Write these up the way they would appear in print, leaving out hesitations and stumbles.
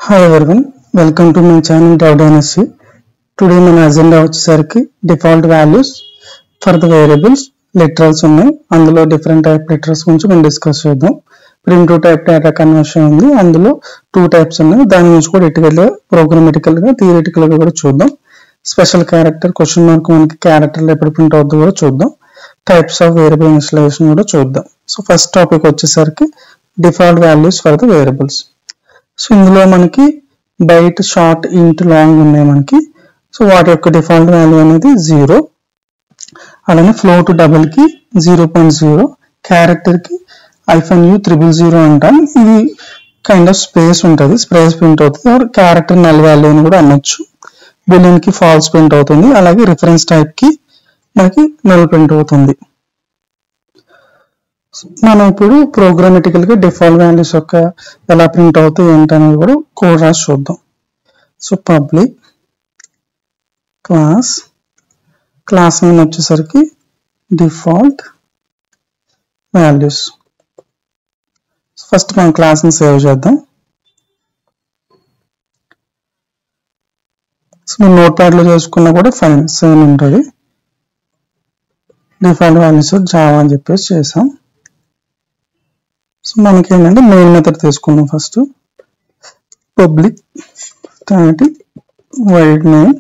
Hi everyone, welcome to my channel Dynasty. Today మన agenda వచ్చేసరికి default values for the variables literals ఉన్నాయి. అందులో different type literals గురించి మనం డిస్కస్ చేద్దాం. primitive type data conversion ఉంది. అందులో 2 types ఉన్నాయి. దాని గురించి కూడా detail గా programmatically గా theoretical గా కూడా చూద్దాం. స్పెషల్ క్యారెక్టర్ క్వశ్చన్ మార్క్ మనకి క్యారెక్టర్ లో ఎప్పుడు ప్రింట్ అవుతుందో కూడా చూద్దాం. టైప్స్ ఆఫ్ వేరియబుల్ ఇన్స్టలేషన్ కూడా చూద్దాం. సో ఫస్ట్ టాపిక్ వచ్చేసరికి default values for the variables. So ఇందులో మనకి బైట్ షార్ట్ ఇంట్ లాంగ్ ఉన్నాయి మనకి. సో వాటి యొక్క డిఫాల్ట్ వాల్యూ అనేది 0, అలానే ఫ్లోట్ డబుల్ కి 0.0, క్యారెక్టర్ కి -u000 అంటాం. ఇది కైండ్ ఆఫ్ స్పేస్ ఉంటుంది, స్పేస్ ప్రింట్ అవుతుంది. క్యారెక్టర్ నల్ వాల్యూ అని కూడా అనొచ్చు. బూలియన్ కి ఫాల్స్ ప్రింట్ అవుతుంది. అలాగే రిఫరెన్స్ టైప్ కి మనకి నల్ ప్రింట్ అవుతుంది. మనం ఇప్పుడు ప్రోగ్రామటికల్ గా డిఫాల్ట్ వాల్యూస్ యొక్క ఎలా ప్రింట్ అవుతాయి ఏంటనేది కూడా కోడ్ రాసి చూద్దాం. సో పబ్లిక్ క్లాస్ నేమ్ వచ్చేసరికి డిఫాల్ట్ వాల్యూస్. ఫస్ట్ మనం క్లాస్ ని సేవ్ చేద్దాం. సో మీరు నోట్ ప్యాడ్ లో చేసుకున్నా కూడా ఫైన్ సేమ్ ఉంటుంది. డిఫాల్ట్ వాల్యూస్ జావా అని చెప్పేసి చేసాం. సో మనకి ఏంటంటే మెయిన్ మెథడ్ తీసుకుందాం. First public static wide name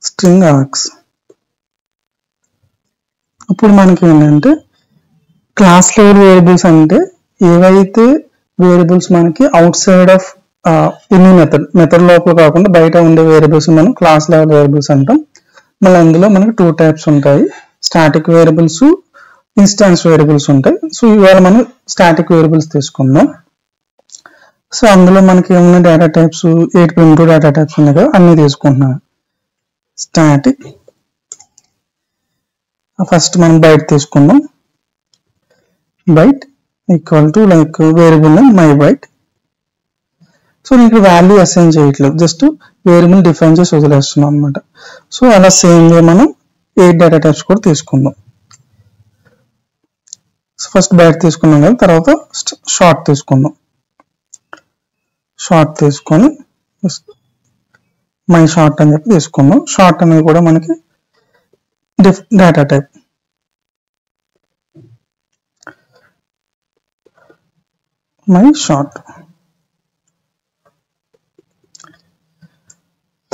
string args. ఇప్పుడు మనకి ఏంటంటే క్లాస్ లెవెల్ వేరియబుల్స్ అంటే ఏవైతే వేరియబుల్స్ మనకి out side of any method లోపల కాకుండా బయట ఉండే వేరియబుల్స్ మనం క్లాస్ లెవెల్ వేరియబుల్స్ అంటాం. మళ్ళీ అందులో మనకి 2 టైప్స్ ఉంటాయి, స్టాటిక్ వేరియబుల్స్, ఇన్స్టాన్స్ వేరియబుల్స్ ఉంటాయి. సో ఇవాళ మనం స్టాటిక్ వేరియబుల్స్ తీసుకుందాం. సో అందులో మనకి ఏమన్నా data types 8 primitive data types ఉన్నాయి కదా, అన్ని తీసుకుంటున్నాం. స్టాటిక్ ఫస్ట్ మనం బైట్ తీసుకుందాం. Byte equal to like variable name my byte. So నీకు వాల్యూ అసైన్ చేయట్లేదు, జస్ట్ వేరియబుల్ డిఫైన్ చేసి వదిలేస్తున్నాం అనమాట. సో అలా సేమ్ గా మనం 8 డేటా టైప్స్ కూడా తీసుకుందాం. ఫస్ట్ బైట్ తీసుకున్నాం కదా, తర్వాత షార్ట్ తీసుకుందాం. షార్ట్ తీసుకొని మై షార్ట్ అని చెప్పి తీసుకుందాం. షార్ట్ అనేది కూడా మనకి డేటా టైప్. మై షార్ట్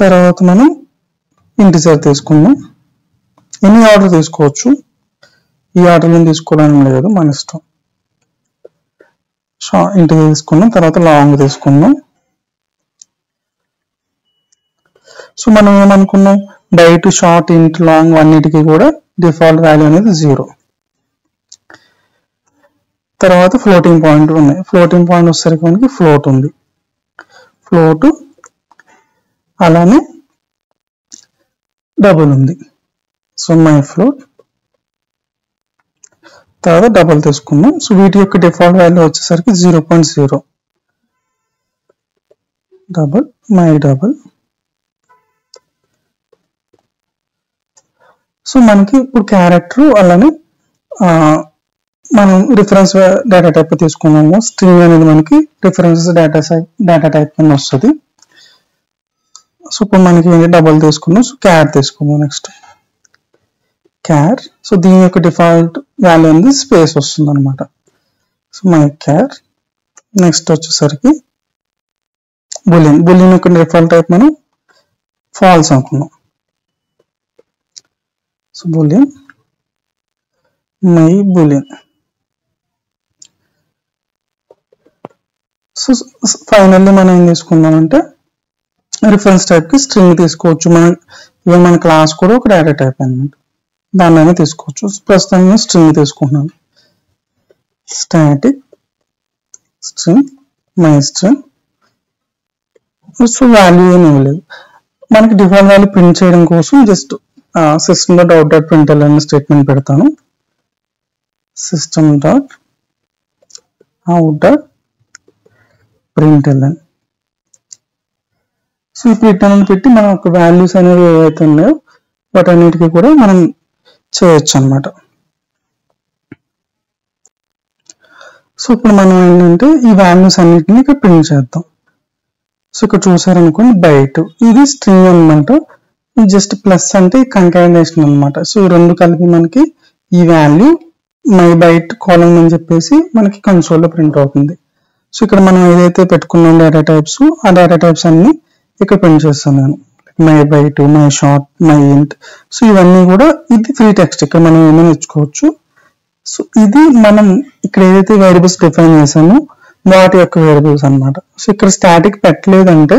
తర్వాత మనం ఇంటిజర్ తీసుకుందాం. ఎన్ని ఆర్డర్ తీసుకోవచ్చు, ఈ ఆర్డర్ ఏం తీసుకోవడానికి లేదు, మన ఇష్టం. ఇంటిజర్ తీసుకుందాం. తర్వాత లాంగ్ తీసుకుందాం. సో మనం ఏమనుకున్నాం, బైట్ షార్ట్ ఇంట్ లాంగ్ అన్నిటికీ కూడా డిఫాల్ట్ వాల్యూ అనేది 0. తర్వాత ఫ్లోటింగ్ పాయింట్ ఉన్నాయి. ఫ్లోటింగ్ పాయింట్ వచ్చేసరికి మనకి ఫ్లోట్ ఉంది, ఫ్లోట్ అలానే డబుల్ ఉంది. సో మై ఫ్లోట్ తర్వాత డబుల్ తీసుకుందాం. సో వీటి యొక్క డిఫాల్ట్ వాల్యూ వచ్చేసరికి 0.0. Double my double. సో మనకి ఇప్పుడు క్యారెక్టర్ అలానే మనం రిఫరెన్స్ డేటా టైప్ తీసుకున్నాము. స్ట్రింగ్ అనేది మనకి రిఫరెన్స్ డేటా టైప్ అని వస్తుంది. సో ఇప్పుడు మనకి డబుల్ తీసుకున్నాం. సో క్యార్ తీసుకున్నాం. నెక్స్ట్ క్యార్. సో దీని యొక్క డిఫాల్ట్ వాల్యూ అనేది స్పేస్ వస్తుంది అనమాట. So my char. నెక్స్ట్ వచ్చేసరికి బులియన్ యొక్క డిఫాల్ట్ టైప్ మనం ఫాల్స్ అనుకున్నాం. So boolean my boolean. So finally మనం ఏం తీసుకుందామంటే రిఫరెన్స్ టైప్ కి స్ట్రింగ్ తీసుకోవచ్చు. మన క్లాస్ కూడా ఒక డేటా టైప్ అన్నమాట, దాన్నైనా తీసుకోవచ్చు. ప్రస్తుతం స్ట్రింగ్ తీసుకుంటున్నాను. Static string my string. So value ఏమి ఇవ్వలేదు. మనకి డిఫాల్ట్ వాల్యూ ప్రింట్ చేయడం కోసం just system dot out dot print అనే స్టేట్మెంట్ పెడతాను. System dot out dot print LN. So ఈ ప్రింట్ అనేది పెట్టి మన యొక్క వాల్యూస్ అనేవి ఏవైతే ఉన్నాయో వాటన్నిటికీ కూడా మనం చేయొచ్చు అనమాట. సో ఇప్పుడు మనం ఏంటంటే ఈ వాల్యూస్ అన్నిటిని ఇక్కడ ప్రింట్ చేద్దాం. సో ఇక్కడ చూసారనుకోండి బైట్, ఇది స్ట్రింగ్ అనమాట. జస్ట్ ప్లస్ అంటే కంకాటినేషన్ అనమాట. సో ఈ రెండు కలిపి మనకి ఈ వాల్యూ మై బైట్ కాలమ్ అని చెప్పేసి మనకి కన్సోల్లో ప్రింట్ అవుతుంది. సో ఇక్కడ మనం ఏదైతే పెట్టుకున్నాం డేటా టైప్స్, ఆ డేటా టైప్స్ అన్ని ఇక్కడ ప్రింట్ చేస్తాను నేను. My byte, my short, my int. So ఇవన్నీ కూడా ఇది ఫ్రీ టెక్స్ట్, ఇక్కడ మనం ఏమైనా ఇచ్చుకోవచ్చు. సో ఇది మనం ఇక్కడ ఏదైతే వేరియబుల్స్ డిఫైన్ చేసామో వాటి యొక్క వేరియబుల్స్ అనమాట. సో ఇక్కడ స్టాటిక్ పెట్టలేదంటే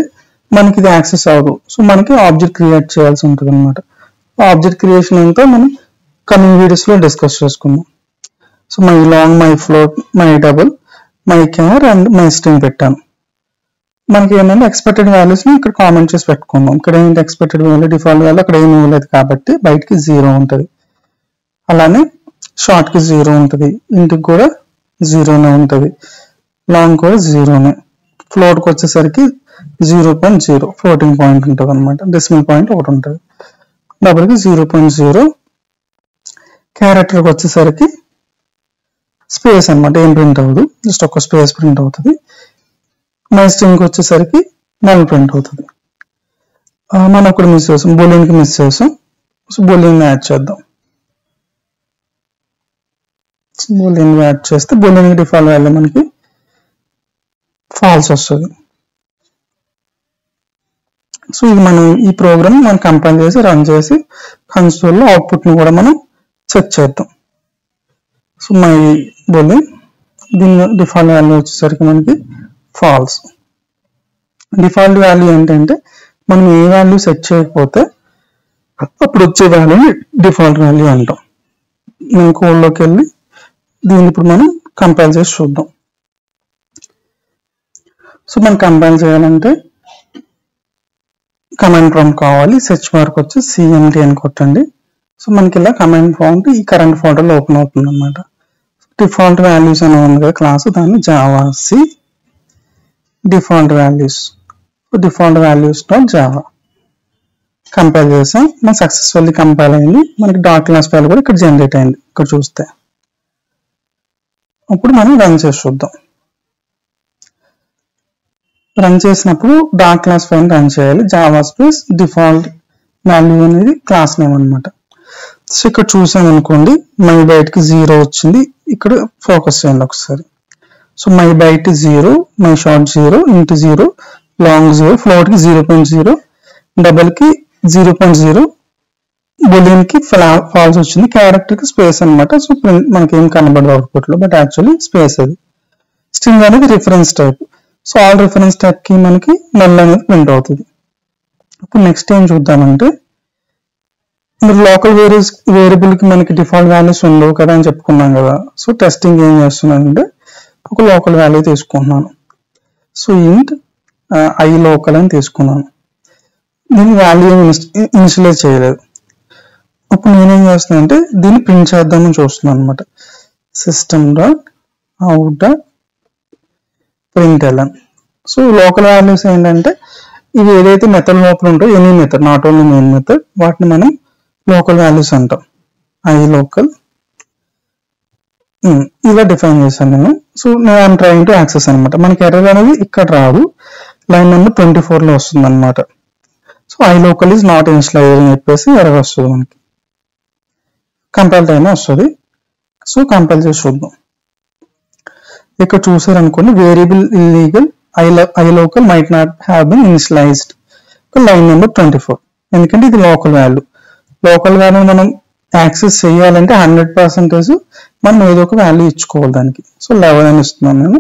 మనకి ఇది యాక్సెస్ అవ్వదు. సో మనకి ఆబ్జెక్ట్ క్రియేట్ చేయాల్సి ఉంటుంది అనమాట. ఆబ్జెక్ట్ క్రియేషన్ అంతా మనం కమింగ్ వీడియోస్ లో డిస్కస్ చేసుకుందాం. So my long, my float, my double, my char and my string పెట్టాను. మనకి ఏంటంటే ఎక్స్పెక్టెడ్ వాల్యూస్ ని ఇక్కడ కామెంట్ చేసి పెట్టుకుందాం. ఇక్కడ ఏంటి ఎక్స్పెక్టెడ్ వాల్యూ, డిఫాల్ట్ వాల్యూ అక్కడ ఏమి ఇవ్వలేదు కాబట్టి బయటకి 0 ఉంటుంది. అలానే షార్ట్ కి 0 ఉంటుంది, ఇంటికి కూడా 0నే ఉంటుంది, లాంగ్ కూడా 0నే, ఫ్లోట్ కి వచ్చేసరికి 0.0 ఫ్లోటింగ్ పాయింట్ ఉంటుంది అనమాట. డెసిమల్ పాయింట్ ఒకటి ఉంటుంది. డబుల్ కి 0.0, క్యారెక్టర్ కి వచ్చేసరికి స్పేస్ అనమాట, ఏం ప్రింట్ అవ్వదు, జస్ట్ ఒక స్పేస్ ప్రింట్ అవుతుంది. మై స్ట్రింగ్ కి వచ్చేసరికి నల్ ప్రింట్ అవుతుంది. మనం ఒకటి మిస్ చేసాం, బూలియన్ కి మిస్ చేసాం. సో బూలియన్ యాడ్ చేద్దాం. బూలియన్ యాడ్ చేస్తే బూలియన్ కి డిఫాల్ట్ వాల్యూ మనకి ఫాల్స్ వస్తుంది. సో ఇది మనం ఈ ప్రోగ్రామ్ మనం కంపైల్ చేసి రన్ చేసి కన్సోల్లో అవుట్పుట్ ని కూడా మనం చెక్ చేద్దాం. సో మై బూలియన్, దీని డిఫాల్ట్ వాల్యూ వచ్చేసరికి మనకి ఫాల్స్. డిఫాల్ట్ వాల్యూ ఏంటంటే మనం ఏ వాల్యూ సెట్ చేయకపోతే అప్పుడు వచ్చే వాల్యూని డిఫాల్ట్ వాల్యూ అంటాం. నేను కోడ్లోకి వెళ్ళి దీన్ని ఇప్పుడు మనం కంపైల్ చేసి చూద్దాం. సో మనం కంపైల్ చేయాలంటే కమాండ్ ప్రాంప్ట్ కావాలి. సెర్చ్ బార్కి వచ్చి CMD అని కొట్టండి. సో మనకి ఇలా కమాండ్ ప్రాంప్ట్ ఈ కరెంట్ ఫోల్డర్లో ఓపెన్ అవుతుంది అనమాట. డిఫాల్ట్ వాల్యూస్ అని ఉంది కదా క్లాస్, దాన్ని Java C default values, default values dot Java compile చేసాం. మనం సక్సెస్ఫుల్లీ కంపైల్ అయింది. మనకి డాట్ క్లాస్ ఫైల్ కూడా ఇక్కడ జనరేట్ అయింది. ఇక్కడ చూస్తే అప్పుడు మనం రన్ చేసి చూద్దాం. రన్ చేసినప్పుడు డాట్ క్లాస్ ఫైల్ రన్ చేయాలి. జావా స్పేస్ డిఫాల్ట్ వాల్యూ అనేది క్లాస్ నేమ్ అనమాట. సో ఇక్కడ చూసాం అనుకోండి, మై బైట్ కి 0 వచ్చింది. ఇక్కడ ఫోకస్ చేయండి ఒకసారి. So my byte 0, my short 0, int 0, long 0, float కి 0.0, డబల్ కి 0.0, బూలియన్ కి ఫాల్స్ వచ్చింది, క్యారెక్టర్ కి స్పేస్ అనమాట. సో మనకి ఏం కనబడదు అవుట్పుట్ లో, బట్ యాక్చువల్లీ స్పేస్ అది. స్ట్రింగ్ అనేది reference type. So all reference type కి మనకి నల్ అనేది ప్రింట్ అవుతుంది. ఇప్పుడు నెక్స్ట్ ఏం చూద్దామంటే, మీరు లోకల్ వేరియబుల్ కి మనకి డిఫాల్ట్ వాల్యూస్ ఉండవు కదా అని చెప్పుకున్నాం కదా. సో టెస్టింగ్ ఏం చేస్తున్నానంటే ఒక లోకల్ వాల్యూ తీసుకుంటున్నాను. సో ఇంట్ ఐ లోకల్ అని తీసుకున్నాను. దీని వాల్యూ ఇనిషియలైజ్ చేయలేదు. అప్పుడు నేనేం చేస్తున్నాను అంటే దీన్ని ప్రింట్ చేద్దామని చూస్తున్నాను అనమాట. System dot out dot println. So local values ఏంటంటే ఇవి ఏదైతే మెథడ్ లోపల ఉంటాయో, any method, not only main method, వాటిని మనం లోకల్ వాల్యూస్ అంటాం. ఐ లోకల్ ఇలా డిఫైన్ చేశాను నేను. సో నేను ట్రైంగ్ టు యాక్సెస్ అనమాట. మనకి ఎర్రర్ అనేది ఇక్కడ రాదు, లైన్ నెంబర్ 24 లో వస్తుంది అనమాట. So I local is not initialized అని చెప్పేసి ఎర్రర్ వస్తుంది మనకి. కంపైల్ టైం వస్తుంది. సో కంపైల్ చేసి చూద్దాం. ఇక్కడ చూసారనుకోండి, variable illegal I local might not have been initialized, line number 24. ఎందుకంటే ఇది లోకల్ వాల్యూ. లోకల్ వాల్యూ మనం యాక్సెస్ చేయాలంటే 100% మనం ఏదో ఒక వాల్యూ ఇచ్చుకోవాలి దానికి. సో 11 అని ఇస్తున్నాను నేను.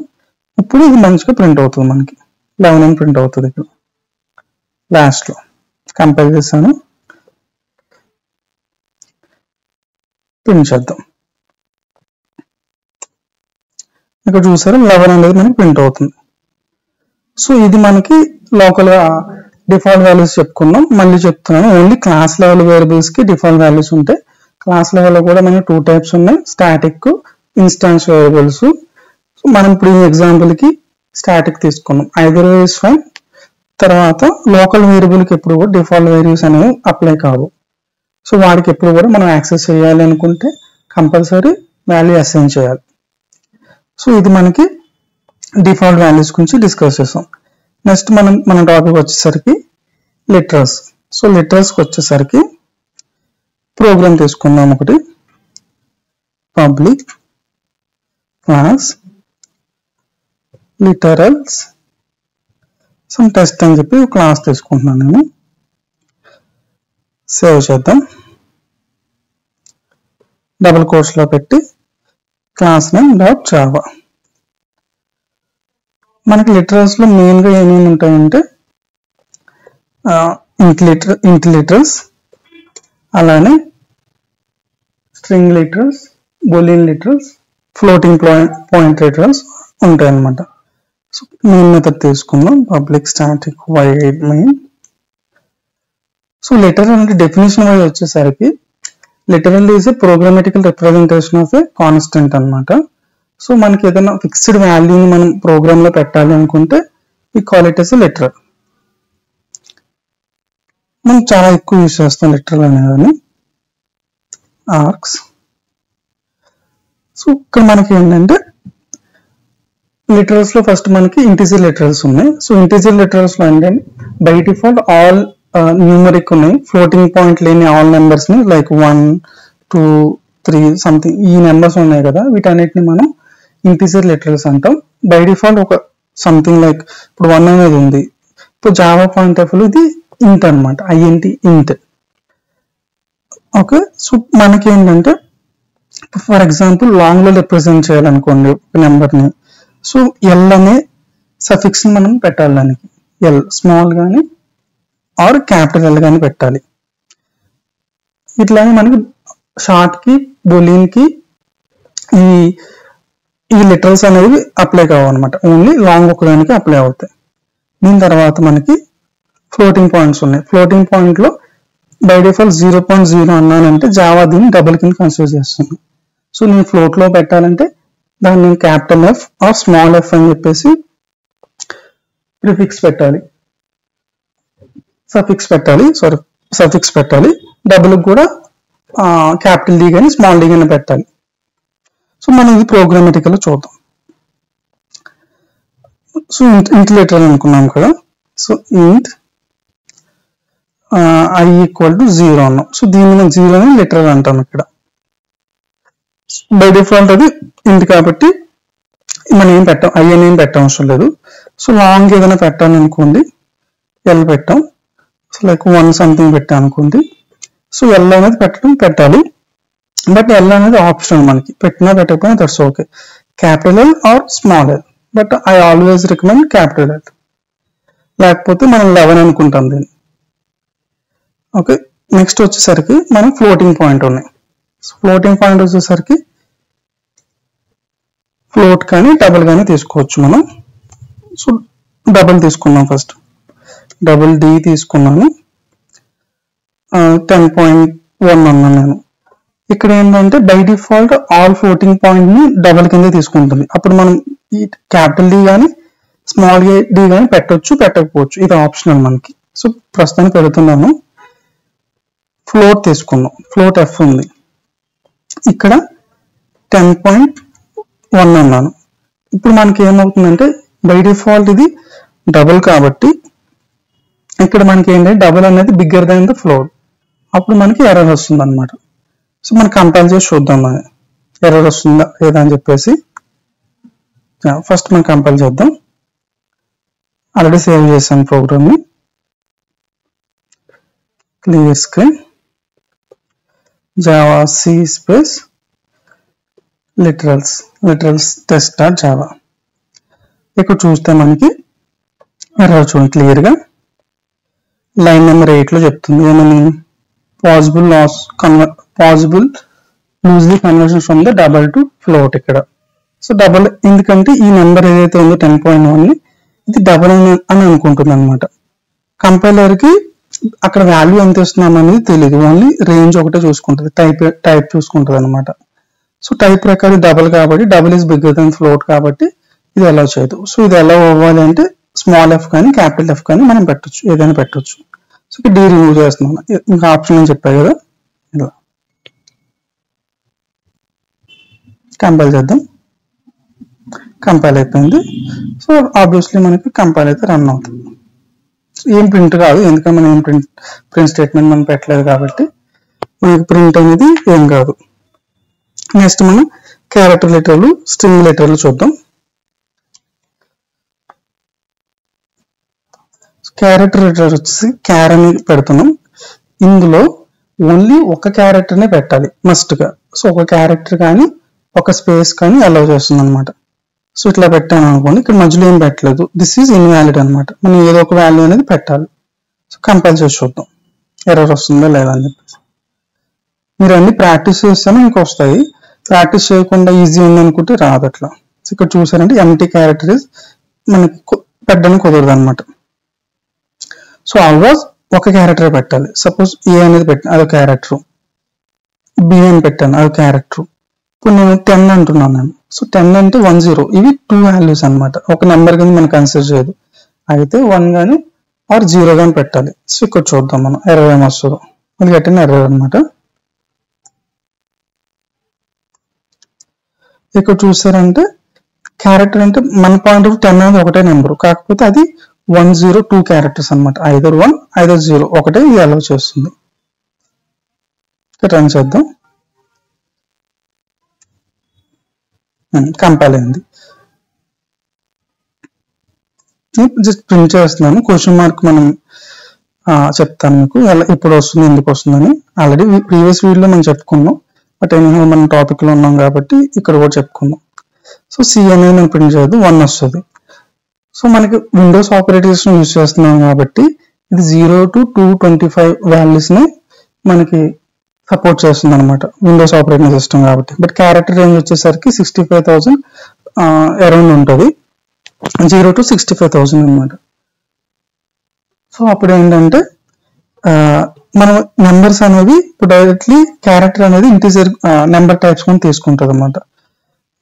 ఇప్పుడు ఇది మంచిగా ప్రింట్ అవుతుంది, మనకి 11 అని ప్రింట్ అవుతుంది. ఇక్కడ లాస్ట్ లో కంపైల్ చేశాను, ప్రింట్ చేద్దాం. ఇక్కడ చూసారు 11 అనేది మనకి ప్రింట్ అవుతుంది. సో ఇది మనకి లోకల్ డిఫాల్ట్ వాల్యూస్ చెప్పుకున్నాం. మళ్ళీ చెప్తున్నాను, ఓన్లీ క్లాస్ లెవెల్ వేరియబుల్స్ కి డిఫాల్ట్ వాల్యూస్ ఉంటాయి. క్లాస్ లెవెల్ లో కూడా మనకి 2 టైప్స్ ఉన్నాయి, స్టాటిక్, ఇన్స్టాన్స్ వేరియబుల్స్. సో మనం ఇప్పుడు ఈ ఎగ్జాంపుల్ కి స్టాటిక్ తీసుకున్నాం, ఐదర్ ఇస్ ఫైన్. తర్వాత లోకల్ వేరియబుల్ కి ఎప్పుడు కూడా డిఫాల్ట్ వాల్యూస్ అనేవి అప్లై కావు. సో వాడికి ఎప్పుడు కూడా మనం యాక్సెస్ చేయాలి అనుకుంటే కంపల్సరీ వాల్యూ అసైన్ చేయాలి. సో ఇది మనకి డిఫాల్ట్ వాల్యూస్ గురించి డిస్కస్ చేసాం. నెక్స్ట్ మన టాపిక్ వచ్చేసరికి లిటరల్స్. సో లిటరల్స్కి వచ్చేసరికి ప్రోగ్రామ్ తీసుకుందాం. ఒకటి public class literals some test అని చెప్పి క్లాస్ తీసుకుంటున్నాను నేను. సేవ్ చేద్దాం. డబుల్ కోట్స్లో పెట్టి క్లాస్ నేమ్ డాట్ జావా. మనకి లిటరల్స్లో మెయిన్గా ఏమేమి ఉంటాయంటే ఇంట్ లిటరల్స్, అలానే string literals, boolean literals, floating point literals ఉంటాయి అన్నమాట. సో మెయిన్ మెథడ్ తీసుకుందాం. Public static void main. So literal అంటే డెఫినేషన్ వైజ్ వచ్చేసరికి literal is a programmatical representation of a constant అన్నమాట. సో మనకి ఏదైనా ఫిక్స్డ్ వాల్యూని మనం ప్రోగ్రామ్ లో పెట్టాలి అనుకుంటే ఈ కాల్ ఇట్ ఎస్ లిటరల్. మనం చాలా ఎక్కువ యూజ్ చేస్తాం లిటరల్ అనేదాన్ని. ఆర్క్స్. సో ఇక్కడ మనకి ఏంటంటే లిటరల్స్ లో ఫస్ట్ మనకి ఇంటిజర్ లిటరల్స్ ఉన్నాయి. సో ఇంటిజర్ లిటరల్స్ లో ఏంటంటే బై డిఫాల్ట్ ఆల్ న్యూమరిక్ ఉన్నాయి. ఫ్లోటింగ్ పాయింట్ లేని ఆల్ నెంబర్స్ ని లైక్ 1, 2, 3 సంథింగ్ ఈ నెంబర్స్ ఉన్నాయి కదా, వీటన్నిటిని మనం ఇంటిజర్ లిటరల్స్ అంటాం. బై డిఫాల్ట్ ఒక సంథింగ్ లైక్ ఇప్పుడు 1 అనేది ఉంది. ఇప్పుడు జావా పాయింట్ ఆఫ్ వ్యూ ఇది ఇంట్ అనమాట, INT ఇంట్. ఓకే. సో మనకి ఏంటంటే ఫర్ ఎగ్జాంపుల్ లాంగ్ లో రిప్రజెంట్ చేయాలనుకోండి ఒక నెంబర్ని. సో ఎల్ అనే సఫిక్స్ ని మనం పెట్టాలి దానికి. ఎల్ స్మాల్ కానీ ఆర్ క్యాపిటల్ ఎల్ కానీ పెట్టాలి. ఇట్లానే మనకి షార్ట్ కి బూలియన్ కి ఈ లిటరల్స్ అనేవి అప్లై కావాలన్నమాట. ఓన్లీ లాంగ్ ఒకదానికి అప్లై అవుతాయి. దీని తర్వాత మనకి ఫ్లోటింగ్ పాయింట్స్ ఉన్నాయి. ఫ్లోటింగ్ పాయింట్ లో బై డిఫాల్ట్ 0.0 అన్నానంటే జావా దీన్ని డబుల్ కింద కన్సిడర్ చేస్తుంది. సో నేను ఫ్లోట్ లో పెట్టాలంటే దాన్ని నేను capital F R small F అని చెప్పేసి ప్రిఫిక్స్ పెట్టాలి, సఫిక్స్ పెట్టాలి. డబుల్ కూడా క్యాపిటల్ డి కానీ స్మాల్ డి కానీ పెట్టాలి. సో మనం ఇది ప్రోగ్రామటికల్ చూద్దాం. సో ఇంట్ లిటరల్ అనుకున్నాం కదా. సో ఇంట్ I ఈక్వల్ టు 0 అన్నాం. సో దీన్ని మనం 0 అని లిటరల్ అంటాం. ఇక్కడ బై డిఫాల్ట్ అది ఇంట్ కాబట్టి మనం ఏం పెట్టాం, I అని ఏం పెట్టవసరం లేదు. సో లాంగ్ ఏదైనా పెట్టాలి అనుకోండి, ఎల్ పెట్టాం. సో లైక్ 1 సంథింగ్ పెట్టాం అనుకోండి. సో ఎల్ అనేది పెట్టాలి. బట్ ఎల్ అనేది ఆప్షనల్, మనకి పెట్టినా పెట్టకపోయినా that's okay. Capital L R small L, but I always recommend capital L. లేకపోతే మనం 11 అనుకుంటాం దీన్ని. ఓకే. నెక్స్ట్ వచ్చేసరికి మనం ఫ్లోటింగ్ పాయింట్ ఉన్నాయి. ఫ్లోటింగ్ పాయింట్ వచ్చేసరికి ఫ్లోట్ కానీ డబుల్ కానీ తీసుకోవచ్చు మనం. సో డబుల్ తీసుకున్నాం. ఫస్ట్ డబుల్ డి తీసుకున్నాను. 10.1 అన్నాను నేను. ఇక్కడ ఏంటంటే by default all floating point ని డబుల్ కింద తీసుకుంటుంది. అప్పుడు మనం ఈ క్యాపిటల్ డి కానీ స్మాల్ డి కానీ పెట్టవచ్చు, పెట్టకపోవచ్చు. ఇది ఆప్షనల్ మనకి. సో ప్రస్తుతానికి పెడుతున్నాను. ఫ్లోట్ తీసుకున్నాం. ఫ్లోట్ ఎఫ్ ఉంది. ఇక్కడ 10.1 అన్నాను. ఇప్పుడు మనకి ఏమవుతుందంటే బై డిఫాల్ట్ ఇది డబుల్ కాబట్టి ఇక్కడ మనకి ఏంటంటే డబుల్ అనేది బిగ్గర్ దాన్ ద ఫ్లోట్. అప్పుడు మనకి ఎర్రర్ వస్తుంది అనమాట. సో మనం కంపేర్ చేసి చూద్దాం ఎర్రర్ వస్తుందా లేదా అని చెప్పేసి. ఫస్ట్ మనం కంపేర్ చేద్దాం. ఆల్రెడీ సేవ్ చేసాను ప్రోగ్రామ్ని. Clear screen, Java C space literals test dot Java. ఇక్కడ చూస్తే మనకి ఎర్రర్ చూడండి క్లియర్గా. లైన్ నెంబర్ 8లో చెప్తుంది ఏమని, possible loosely conversion from the double two float. ఇక్కడ సో డబల్ ఎందుకంటే ఈ నెంబర్ ఏదైతే ఉందో 10.1 ఇది డబల్ అని అనుకుంటుంది అనమాట. కంపైలర్కి అక్కడ వాల్యూ ఎంత ఇస్తున్నాం అనేది తెలియదు, ఓన్లీ రేంజ్ ఒకటే చూసుకుంటుంది, టైప్ చూసుకుంటుంది అనమాట. సో టైప్ ప్రకారం డబల్ కాబట్టి double is bigger than float కాబట్టి ఇది అలౌ చేయదు. సో ఇది అలౌ అవ్వాలి అంటే స్మాల్ ఎఫ్ కానీ క్యాపిటల్ ఎఫ్ కానీ మనం పెట్టచ్చు, ఏదైనా పెట్టచ్చు. సో ఇక్కడ డి రిమూవ్ చేస్తున్నాను. ఇంకా ఆప్షన్ అని చెప్పాయి కదా, ఇలా కంపైల్ చేద్దాం. కంపైల్ అయిపోయింది. సో ఆబ్వియస్లీ మనకి కంపైల్ అయితే రన్ అవుతుంది. ఏం ప్రింట్ కాదు, ఎందుకంటే మనం ఏం ప్రింట్ స్టేట్మెంట్ మనం పెట్టలేదు కాబట్టి మనకి ప్రింట్ అనేది ఏం కాదు. నెక్స్ట్ మనం క్యారెక్టర్ లెటర్లు, స్ట్రింగ్ లెటర్లు చూద్దాం. క్యారెక్టర్ లెటర్ వచ్చేసి క్యార్ అని పెడుతున్నాం. ఇందులో ఓన్లీ ఒక క్యారెక్టర్నే పెట్టాలి మస్ట్గా. సో ఒక క్యారెక్టర్ కానీ ఒక స్పేస్ కానీ అలౌ చేస్తుంది అనమాట. సో ఇట్లా పెట్టాను అనుకోండి, ఇక్కడ మధ్యలో ఏం పెట్టలేదు, దిస్ ఈజ్ ఇన్వాలిడ్ అనమాట. మనం ఏదో ఒక వాల్యూ అనేది పెట్టాలి. సో కంపైల్ చేసి చూద్దాం ఎర్రర్ వస్తుందో లేదా అని చెప్పేసి. మీరు అన్ని ప్రాక్టీస్ చేస్తాను మీకు వస్తాయి, ప్రాక్టీస్ చేయకుండా ఈజీ ఉందనుకుంటే రాదు అట్లా. సో ఇక్కడ చూసారంటే ఎంటీ క్యారెక్టర్ మనకి పెట్టడానికి కుదరదు అనమాట. సో ఆల్వేస్ ఒక క్యారెక్టర్ పెట్టాలి. సపోజ్ ఏ అనేది పెట్టాను, అదొక క్యారెక్టర్. బి అని పెట్టాను, అదొక క్యారెక్టర్. ఇప్పుడు నేను 10 అంటున్నాను నేను. సో 10 అంటే 10, ఇవి 2 వాల్యూస్ అనమాట. ఒక నెంబర్ కానీ మనం కన్సిడర్ చేయదు. అయితే 1 కానీ ఆర్ 0 కానీ పెట్టాలి. సో ఇక్కడ చూద్దాం మనం ఎర్రర్ ఏమొస్తుందో. అది కట్టిన ఎర్రర్ అనమాట. ఇక్కడ చూసారంటే క్యారెక్టర్ అంటే మన పాయింట్ ఆఫ్ 10 అనేది ఒకటే నెంబర్, కాకపోతే అది 1, 0, 2 క్యారెక్టర్స్ అనమాట. ఐదర్ 1 ఐదర్ 0 ఒకటే ఇది అలౌ చేస్తుంది. రన్ చేద్దాం. కంపైల్ అయింది. జస్ట్ ప్రింట్ చేస్తున్నాను. క్వశ్చన్ మార్క్ మనం చెప్తాను మీకు ఎలా ఇప్పుడు వస్తుంది, ఎందుకు వస్తుందని. ఆల్రెడీ ప్రీవియస్ వీడియోలో మనం చెప్పుకున్నాం, బట్ ఎనీహౌ మనం టాపిక్ లో ఉన్నాం కాబట్టి ఇక్కడ కూడా చెప్పుకుందాం. సో సి అనేది మనం ప్రింట్ చేయదు, 1 వస్తుంది. సో మనకి విండోస్ ఆపరేటింగ్ సిస్టమ్ యూజ్ చేస్తున్నాం కాబట్టి ఇది 0 to 225 వాల్యూస్ ని మనకి సపోర్ట్ చేస్తుంది అనమాట, విండోస్ ఆపరేటింగ్ సిస్టమ్ కాబట్టి. బట్ క్యారెక్టర్ రేంజ్ వచ్చేసరికి 65,000 అరౌండ్ ఉంటుంది, 0 to 65,000 అనమాట. సో అప్పుడు ఏంటంటే మనం నెంబర్స్ అనేవి ఇప్పుడు డైరెక్ట్లీ క్యారెక్టర్ అనేది ఇంటీజర్ నెంబర్ టైప్స్ కొని తీసుకుంటుంది అనమాట.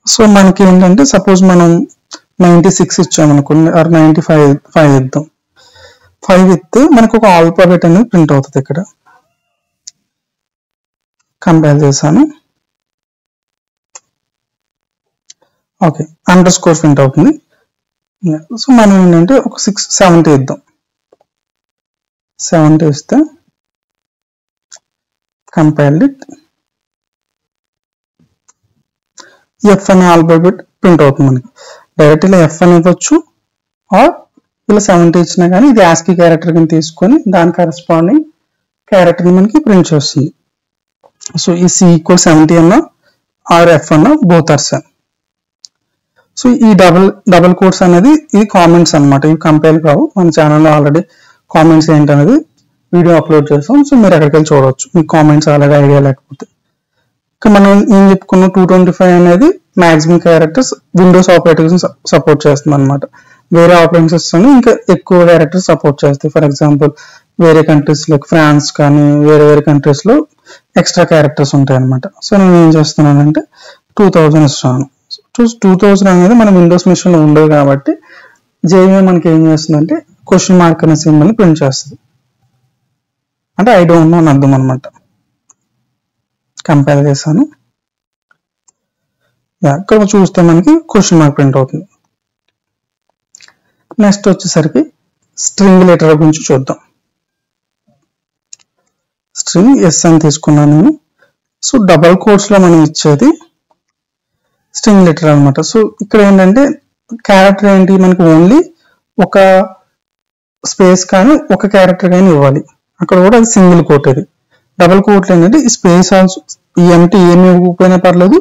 సో మనకి ఏంటంటే సపోజ్ మనం 96 ఇచ్చామనుకోండి, ఆర్ 95 ఇద్దాం. 5 ఇస్తే మనకు ఒక ఆల్ఫాబెట్ అనేది ప్రింట్ అవుతుంది. ఇక్కడ కంపైల్ చేశాను. ఓకే, అండర్ స్కోర్ ప్రింట్ అవుతుంది. సో మనం ఏంటంటే ఒక 70 ఇద్దాం. 70 ఇస్తే కంపైల్ ఇట్. ఎఫ్ అనే ఆల్ఫాబెట్ ప్రింట్ అవుతుంది మనకి. డైరెక్ట్ ఇలా ఎఫ్ అని ఇవ్వచ్చు, ఆర్ ఇలా 70 ఇచ్చినా కానీ ఇది ఆస్కీ క్యారెక్టర్ కింద తీసుకొని దాని కరెస్పాండింగ్ క్యారెక్టర్ మనకి ప్రింట్ చేస్తుంది. సో ఈ సి ఈక్వల్ 70 అన్నా ఆర్ ఎఫ్ అన్నా బోత్ ఆర్ సేమ్. సో ఈ డబుల్ కోట్స్ అనేది ఇది కామెంట్స్ అనమాట, ఇవి కంపైల్ కావు. మన ఛానల్లో ఆల్రెడీ కామెంట్స్ ఏంటనేది వీడియో అప్లోడ్ చేస్తాం. సో మీరు అక్కడికి వెళ్ళి చూడవచ్చు, మీకు కామెంట్స్ ఆల్రెడీ ఐడియా లేకపోతే. ఇక్కడ మనం ఏం చెప్పుకున్నాం, 225 అనేది maximum characters Windows operating support చేస్తుంది అనమాట. వేరే ఆపరేటింగ్ సిస్టమ్ ఇంకా ఎక్కువ క్యారెక్టర్స్ సపోర్ట్ చేస్తాయి. ఫర్ ఎగ్జాంపుల్ వేరే కంట్రీస్ లైక్ ఫ్రాన్స్ కానీ వేరే వేరే కంట్రీస్ లో ఎక్స్ట్రా క్యారెక్టర్స్ ఉంటాయి అనమాట. సో నేను ఏం చేస్తున్నానంటే 2000 ఇస్తాను. 2000 అనేది మన విండోస్ మిషన్ లో ఉండదు కాబట్టి జేవీఎం మనకి ఏం చేస్తుందంటే క్వశ్చన్ మార్క్ అనే సింబల్ ప్రింట్ చేస్తుంది, అంటే ఐ డోంట్ నో అని అర్థం అనమాట. కంపైల్ చేశాను. ఇక్కడ చూస్తే మనకి క్వశ్చన్ మార్క్ ప్రింట్ అవుతుంది. నెక్స్ట్ వచ్చేసరికి స్ట్రింగ్ లెటర్ గురించి చూద్దాం. స్ట్రింగ్ ఎస్ అని తీసుకున్నాను నేను. సో డబల్ కోట్స్ లో మనం ఇచ్చేది స్ట్రింగ్ లెటర్ అనమాట. సో ఇక్కడ ఏంటంటే క్యారెక్టర్ ఏంటి, మనకి ఓన్లీ ఒక స్పేస్ కానీ ఒక క్యారెక్టర్ కానీ ఇవ్వాలి. అక్కడ కూడా అది సింగిల్ కోట్. అది డబల్ కోట్లు ఏంటంటే ఈ స్పేస్ ఆల్సో ఈ ఎంటీ ఏమి ఇవ్వకపోయినా పర్లేదు,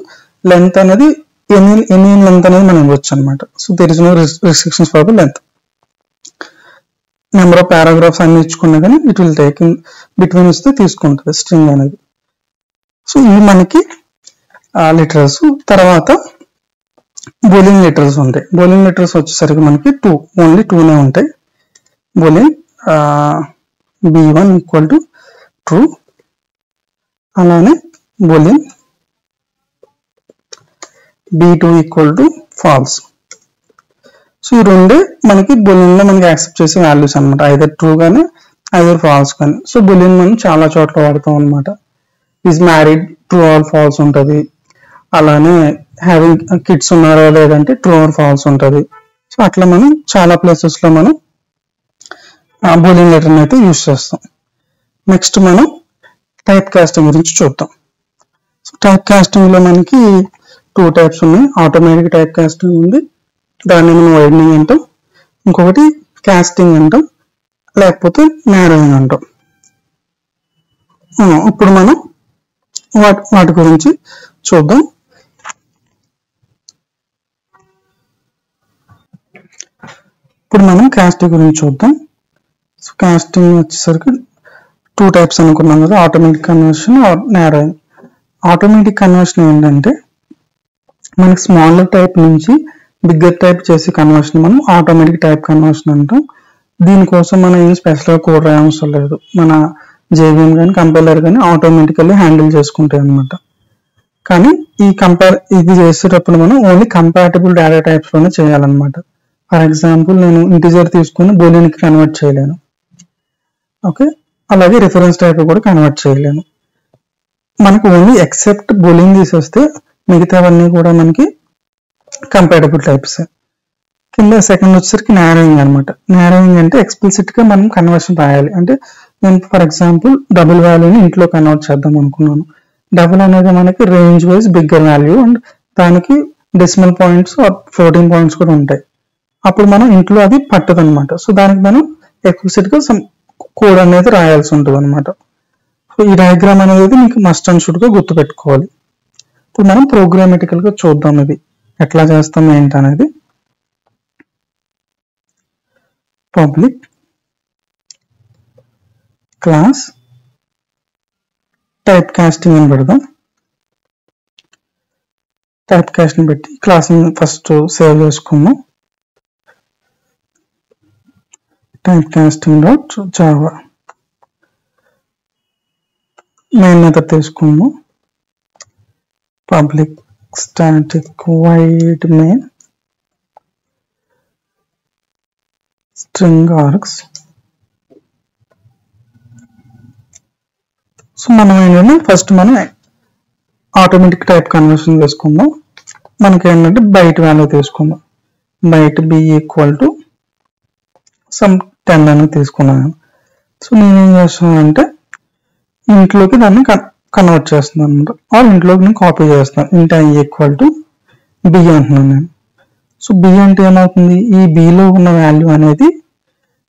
లెంత్ అనేది ఎనీ లెంత్ అనేది మనం ఇవ్వచ్చు అనమాట. So there is no restrictions for the length. Number of paragraphs అన్ని ఇచ్చుకున్నా కానీ it will take in between ఇస్తే తీసుకుంటుంది స్ట్రింగ్ అనేది. సో ఇవి మనకి లెటర్స్. తర్వాత బూలియన్ లెటర్స్ ఉంటాయి. బూలియన్ లెటర్స్ వచ్చేసరికి మనకి ఓన్లీ 2నే ఉంటాయి. Boolean B1 equal to true, అలానే boolean B2 equal to false. So ఈ రెండే మనకి బూలియన్ లో మనకి యాక్సెప్ట్ చేసే వాల్యూస్ అనమాట, ఐదర్ ట్రూ కానీ ఐదర్ ఫాల్స్ కానీ. సో బూలియన్ మనం చాలా చోట్ల వాడతాం అనమాట. Is married, true or false ఉంటుంది. అలానే హ్యావింగ్ కిడ్స్ ఉన్నారా లేదంటే ట్రూ ఆర్ ఫాల్స్ ఉంటుంది. సో అట్లా మనం చాలా ప్లేసెస్లో మనం బూలియన్ లెటర్ని అయితే యూజ్ చేస్తాం. నెక్స్ట్ మనం టైప్ కాస్టింగ్ గురించి చూద్దాం. సో టైప్ కాస్టింగ్లో మనకి 2 టైప్స్ ఉన్నాయి. ఆటోమేటిక్ టైప్ కాస్టింగ్ ఉంది, దాన్ని మనం వైడనింగ్ అంటాం. ఇంకొకటి కాస్టింగ్ అంటాం, లేకపోతే నారోయింగ్ అంటాం. ఇప్పుడు మనం వాటి గురించి చూద్దాం. ఇప్పుడు మనం కాస్టింగ్ గురించి చూద్దాం. సో కాస్టింగ్ వచ్చేసరికి 2 టైప్స్ అనుకున్నాం కదా, automatic conversion or narrowing. Automatic conversion ఏంటంటే మనకి స్మాలర్ టైప్ నుంచి బిగ్గర్ టైప్ చేసే కన్వర్షన్ మనం ఆటోమేటిక్ టైప్ కన్వర్షన్ అంటాం. దీనికోసం మనం ఏం స్పెషల్గా కోడ్ రాయవసరం లేదు, మన జేవిఎం కానీ కంపైలర్ కానీ ఆటోమేటికల్లీ హ్యాండిల్ చేసుకుంటాయి అనమాట. కానీ ఇది చేసేటప్పుడు మనం ఓన్లీ కంపాటబుల్ డేటా టైప్స్ లోనే చేయాలన్నమాట. ఫర్ ఎగ్జాంపుల్ నేను ఇంటిజర్ తీసుకుని బూలియన్కి కన్వర్ట్ చేయలేను, ఓకే. అలాగే రిఫరెన్స్ టైప్ కూడా కన్వర్ట్ చేయలేను. మనకు ఓన్లీ ఎక్సెప్ట్ బూలియన్ తీసేస్తే మిగతావన్నీ కూడా మనకి కంపాటబుల్ టైప్స్. కింద సెకండ్ వచ్చేసరికి నారోయింగ్ అనమాట. నారోయింగ్ అంటే ఎక్స్ప్లిసిట్ గా మనం కన్వర్షన్ రాయాలి. అంటే నేను ఫర్ ఎగ్జాంపుల్ డబుల్ వాల్యూని ఇంట్లో కన్వర్ట్ చేద్దాం అనుకున్నాను. డబుల్ అనేది మనకి range wise bigger value and దానికి డెసిమల్ పాయింట్స్ 14 పాయింట్స్ కూడా ఉంటాయి. అప్పుడు మనం ఇంట్లో అది పట్టదు అనమాట. సో దానికి మనం ఎక్స్ప్లిసిట్ గా కోడ్ అనేది రాయాల్సి ఉంటుంది అనమాట. సో ఈ డయాగ్రామ్ అనేది మీకు మస్ట్ అండ్ షుడ్ గా గుర్తు పెట్టుకోవాలి. ఇప్పుడు మనం ప్రోగ్రామటికల్ గా చూద్దాం ఇది ఎట్లా చేస్తాం ఏంటి అనేది. పబ్లిక్ క్లాస్ టైప్ కాస్టింగ్ అని పెడదాం. టైప్ కాస్టింగ్ పెట్టి క్లాస్ ఫస్ట్ సేవ్ చేసుకుందాం. Type casting dot Java main method తీసుకుందాం. Public static void main string args. So మనం ఏంటంటే ఫస్ట్ మనం ఆటోమేటిక్ టైప్ కన్వర్షన్ చేసుకుందాం. మనకి ఏంటంటే బైట్ వాల్యూ తీసుకుందాం. Byte B equal to some 10 అని తీసుకున్నాను. సో నేనేం చేస్తున్నాను అంటే ఇంట్లోకి దాన్ని కన్వర్ట్ చేస్తున్నాను అనమాట, ఆర్ ఇంట్లోకి నేను కాపీ చేస్తాను. ఇంట్ ఐ ఈక్వల్ టు బి అంటున్నాను నేను. సో బి అంటే ఏమవుతుంది, ఈ బిలో ఉన్న వాల్యూ అనేది